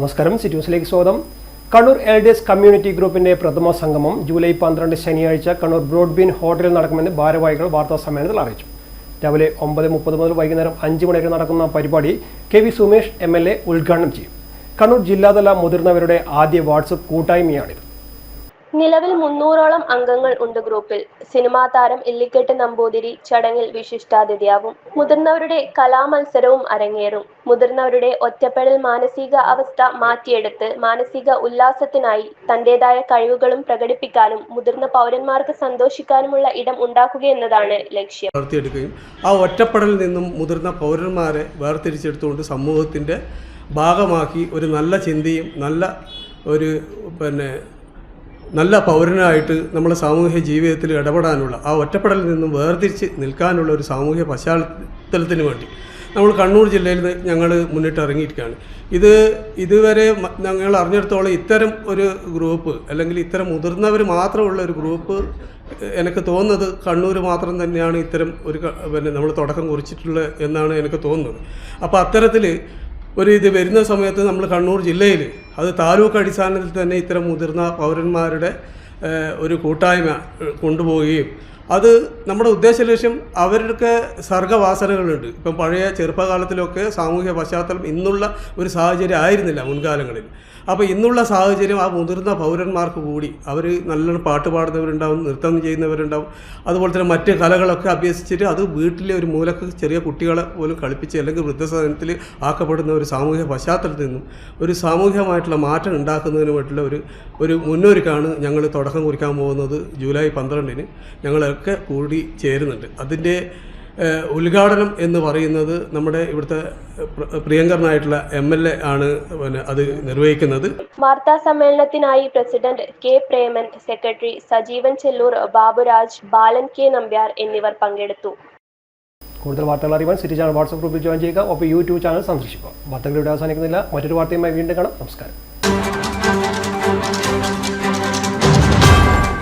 നമസ്കാരം, സിറ്റി ന്യൂസിലേക്ക് സ്വാഗതം. കണ്ണൂർ എൽഡിഎസ് കമ്മ്യൂണിറ്റി ഗ്രൂപ്പിന്റെ പ്രഥമ സംഗമം ജൂലൈ 12 ശനിയാഴ്ച കണ്ണൂർ ബ്രോഡ്ബീൻ ഹോട്ടലിൽ നടക്കുമെന്ന് ഭാരവാഹികൾ വാർത്താ സമ്മേളനത്തിൽ അറിയിച്ചു. രാവിലെ 9:30 മുതൽ വൈകുന്നേരം 5 മണി വരെ നടക്കുന്ന പരിപാടി കെ വി സുമേഷ് MLA ഉദ്ഘാടനം ചെയ്യും. കണ്ണൂർ ജില്ലാതല മുതിർന്നവരുടെ ആദ്യ വാട്സപ്പ് കൂട്ടായ്മയാണിത്. നിലവിൽ 300ഓളം അംഗങ്ങൾ ഉണ്ട് ഗ്രൂപ്പിൽ. സിനിമാ താരം ഇല്ലിക്കെട്ട് നമ്പൂതിരി ചടങ്ങിൽ വിശിഷ്ടാതിഥിയാവും. മുതിർന്നവരുടെ കലാമത്സരവും അരങ്ങേറും. മുതിർന്നവരുടെ ഒറ്റപ്പെടൽ മാനസിക അവസ്ഥ മാറ്റിയെടുത്ത് മാനസിക ഉല്ലാസത്തിനായി തന്റേതായ കഴിവുകളും പ്രകടിപ്പിക്കാനും മുതിർന്ന പൗരന്മാർക്ക് സന്തോഷിക്കാനുമുള്ള ഇടം ഉണ്ടാക്കുകയെന്നതാണ് ലക്ഷ്യം. ആ ഒറ്റപ്പെടലിൽ നിന്നും മുതിർന്ന പൗരന്മാരെ വേർതിരിച്ചെടുത്തുകൊണ്ട് സമൂഹത്തിന്റെ ഭാഗമാക്കി ഒരു നല്ല ചിന്തയും നല്ല പൗരനായിട്ട് നമ്മുടെ സാമൂഹ്യ ജീവിതത്തിൽ ഇടപെടാനുള്ള ആ ഒറ്റപ്പെടലിൽ നിന്നും വേർതിരിച്ച് നിൽക്കാനുള്ള ഒരു സാമൂഹ്യ പശ്ചാത്തലത്തിന് വേണ്ടി നമ്മൾ കണ്ണൂർ ജില്ലയിൽ ഞങ്ങൾ മുന്നിട്ട് ഇറങ്ങിയിരിക്കുകയാണ്. ഇതുവരെ ഞങ്ങൾ അറിഞ്ഞിടത്തോളം ഇത്തരം ഒരു ഗ്രൂപ്പ് അല്ലെങ്കിൽ ഇത്തരം മുതിർന്നവർ മാത്രമുള്ള ഒരു ഗ്രൂപ്പ് എനിക്ക് തോന്നുന്നത് കണ്ണൂർ മാത്രം തന്നെയാണ് ഇത്തരം ഒരു നമ്മൾ തുടക്കം കുറിച്ചിട്ടുള്ളത് എന്നാണ് എനിക്ക് തോന്നുന്നത്. അപ്പോൾ അത്തരത്തിൽ ഇത് വരുന്ന സമയത്ത് നമ്മൾ കണ്ണൂർ ജില്ലയിൽ അത് താലൂക്ക് അടിസ്ഥാനത്തിൽ തന്നെ ഇത്തരം മുതിർന്ന പൗരന്മാരുടെ ഒരു കൂട്ടായ്മ കൊണ്ടുപോവുകയും അത് നമ്മുടെ ഉദ്ദേശ ലക്ഷ്യം അവർക്ക് സർഗവാസനകളുണ്ട്. ഇപ്പം പഴയ ചെറുപ്പകാലത്തിലൊക്കെ സാമൂഹ്യ പശ്ചാത്തലം ഇന്നുള്ള ഒരു സാഹചര്യം ആയിരുന്നില്ല മുൻകാലങ്ങളിൽ. അപ്പോൾ ഇന്നുള്ള സാഹചര്യം ആ മുതിർന്ന പൗരന്മാർക്ക് കൂടി അവർ നല്ലോണം പാട്ട് പാടുന്നവരുണ്ടാവും, നൃത്തം ചെയ്യുന്നവരുണ്ടാവും, അതുപോലെ തന്നെ മറ്റ് കലകളൊക്കെ അഭ്യസിച്ചിട്ട് അത് വീട്ടിലെ ഒരു മൂലക്ക് ചെറിയ കുട്ടികളെ പോലും കളിപ്പിച്ച് അല്ലെങ്കിൽ വൃദ്ധസദനത്തിൽ ആക്കപ്പെടുന്ന ഒരു സാമൂഹ്യ പശ്ചാത്തലത്തിൽ നിന്നും ഒരു സാമൂഹികമായിട്ടുള്ള മാറ്റം ഉണ്ടാക്കുന്നതിനുമായിട്ടുള്ള ഒരു മുന്നൊരുക്കാണ് ഞങ്ങൾ തുടക്കം കുറിക്കാൻ പോകുന്നത്. ജൂലൈ 12 ഞങ്ങളൊക്കെ കൂടി ചേരുന്നുണ്ട്. അതിൻ്റെ ഉദ്ഘാടനം എന്ന് പറയുന്നത് നമ്മുടെ ഇവിടുത്തെ പ്രിയങ്കരനായിട്ടുള്ള MLA ആണ് അത് നിർവഹിക്കുന്നത്. വാർത്താ സമ്മേളനത്തിനായി president K Preman, secretary Sajeevan Chellur, Baburaj, Balan K Nambiar എന്നിവർ പങ്കെടുത്തു. കൂടുതൽ വാർത്തകൾ അറിയാൻ സിറ്റി ചാനൽ വാട്സ്ആപ്പ് ഗ്രൂപ്പിൽ ജോയിൻ ചെയ്യുക. ഒപ്പം YouTube ചാനൽ സന്ദർശിക്കുക. വാർത്തകൾ ഇവിടെ അവസാനിക്കുന്നില്ല. മറ്റൊരു വാർത്തയുമായി വീണ്ടും കാണാം. നമസ്കാരം.